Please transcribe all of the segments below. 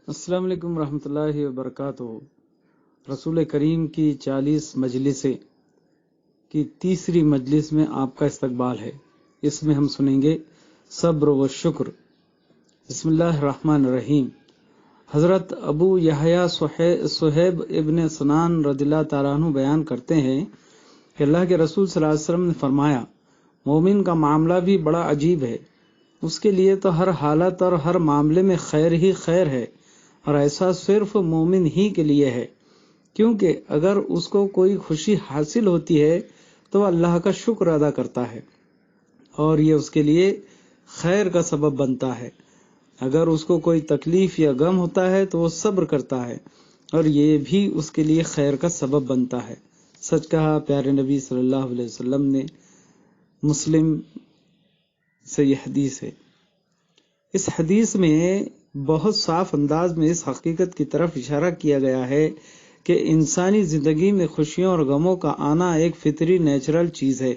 السلام علیکم ورحمۃ اللہ وبرکاتہ۔ رسول کریم کی 40 مجلسیں کی تیسری مجلس میں آپ کا استقبال ہے۔ اس میں ہم سنیں گے صبر و شکر۔ بسم اللہ الرحمن الرحیم۔ حضرت ابو یحییٰ صہیب ابن سنان رضی اللہ تعالیٰ عنہ بیان کرتے ہیں کہ اللہ کے رسول صلی اللہ علیہ وسلم نے فرمایا، مومن کا معاملہ بھی بڑا عجیب ہے، اس کے لیے تو ہر حالت اور ہر معاملے میں خیر ہی خیر ہے، اور ایسا صرف مومن ہی کے لیے ہے، کیونکہ اگر اس کو کوئی خوشی حاصل ہوتی ہے تو وہ اللہ کا شکر ادا کرتا ہے اور یہ اس کے لیے خیر کا سبب بنتا ہے۔ اگر اس کو کوئی تکلیف یا غم ہوتا ہے تو وہ صبر کرتا ہے اور یہ بھی اس کے لیے خیر کا سبب بنتا ہے۔ سچ کہا پیارے نبی صلی اللہ علیہ وسلم نے۔ مسلم سے یہ حدیث ہے۔ اس حدیث میں بہت صاف انداز میں اس حقیقت کی طرف اشارہ کیا گیا ہے کہ انسانی زندگی میں خوشیوں اور غموں کا آنا ایک فطری نیچرل چیز ہے۔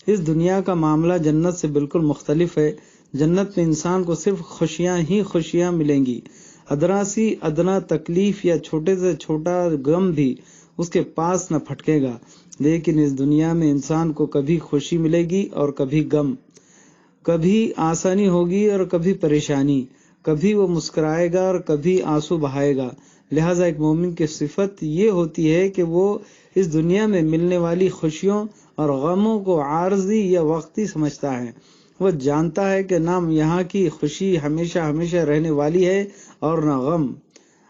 اس دنیا کا معاملہ جنت سے بالکل مختلف ہے۔ جنت میں انسان کو صرف خوشیاں ہی خوشیاں ملیں گی، ادنا سی ادنا تکلیف یا چھوٹے سے چھوٹا غم بھی اس کے پاس نہ پھٹکے گا۔ لیکن اس دنیا میں انسان کو کبھی خوشی ملے گی اور کبھی غم، کبھی آسانی ہوگی اور کبھی پریشانی، کبھی وہ مسکرائے گا اور کبھی آنسو بہائے گا۔ لہٰذا ایک مومن کی صفت یہ ہوتی ہے کہ وہ اس دنیا میں ملنے والی خوشیوں اور غموں کو عارضی یا وقتی سمجھتا ہے۔ وہ جانتا ہے کہ نہ یہاں کی خوشی ہمیشہ ہمیشہ رہنے والی ہے اور نہ غم۔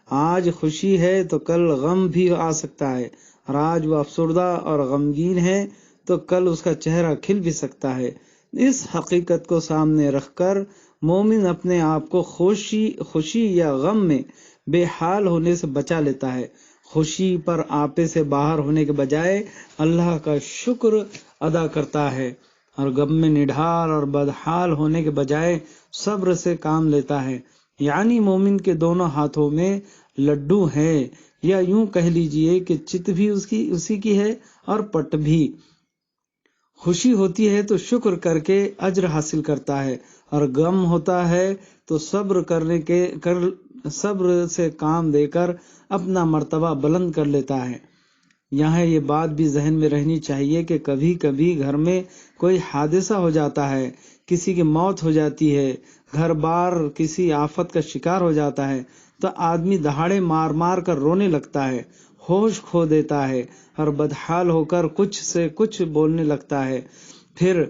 آج خوشی ہے تو کل غم بھی آ سکتا ہے، اور آج وہ افسردہ اور غمگین ہے تو کل اس کا چہرہ کھل بھی سکتا ہے۔ اس حقیقت کو سامنے رکھ کر مومن اپنے آپ کو خوشی یا غم میں بے حال ہونے سے بچا لیتا ہے۔ خوشی پر آپے سے باہر ہونے کے بجائے اللہ کا شکر ادا کرتا ہے، اور غم میں نڈھال اور بدحال ہونے کے بجائے صبر سے کام لیتا ہے۔ یعنی مومن کے دونوں ہاتھوں میں لڈو ہے، یا یوں کہہ لیجئے کہ چت بھی اسی کی ہے اور پٹ بھی۔ خوشی ہوتی ہے تو شکر کر کے اجر حاصل کرتا ہے، اور غم ہوتا ہے تو صبر سے کام دے کر اپنا مرتبہ بلند کر لیتا ہے۔ یہاں یہ بات بھی ذہن میں رہنی چاہیے کہ کبھی کبھی گھر میں کوئی حادثہ ہو جاتا ہے، کسی کی موت ہو جاتی ہے، گھر بار کسی آفت کا شکار ہو جاتا ہے تو آدمی دہاڑے مار مار کر رونے لگتا ہے، ہوش کھو دیتا ہے اور بدحال ہو کر کچھ سے کچھ بولنے لگتا ہے۔ پھر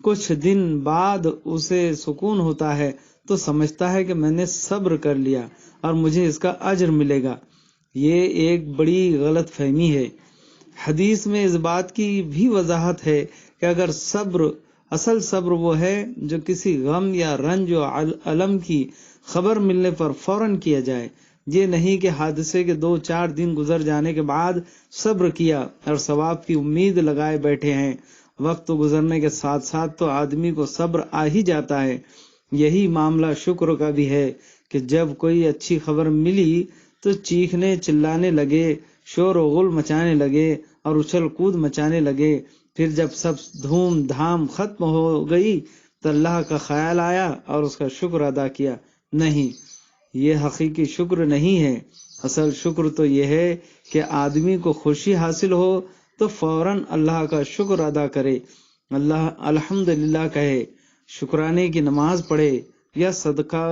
کچھ دن بعد اسے سکون ہوتا ہے تو سمجھتا ہے کہ میں نے صبر کر لیا اور مجھے اس کا اجر ملے گا۔ یہ ایک بڑی غلط فہمی ہے۔ حدیث میں اس بات کی بھی وضاحت ہے کہ اگر اصل صبر وہ ہے جو کسی غم یا رنج و الم کی خبر ملنے پر فوراً کیا جائے، یہ نہیں کہ حادثے کے 2-4 دن گزر جانے کے بعد صبر کیا اور ثواب کی امید لگائے بیٹھے ہیں۔ وقت گزرنے کے ساتھ ساتھ تو آدمی کو صبر آ ہی جاتا ہے۔ یہی معاملہ شکر کا بھی ہے کہ جب کوئی اچھی خبر ملی تو چیخنے چلانے لگے، شور و غل مچانے لگے اور اچھل کود مچانے لگے۔ پھر جب سب دھوم دھام ختم ہو گئی تو اللہ کا خیال آیا اور اس کا شکر ادا کیا۔ نہیں، یہ حقیقی شکر نہیں ہے۔ اصل شکر تو یہ ہے کہ آدمی کو خوشی حاصل ہو تو فوراً اللہ کا شکر ادا کرے، الحمدللہ کہے، شکرانے کی نماز پڑھے یا صدقہ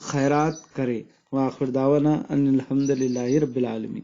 خیرات کرے۔ وآخر دعوانا ان الحمدللہ رب العالمین۔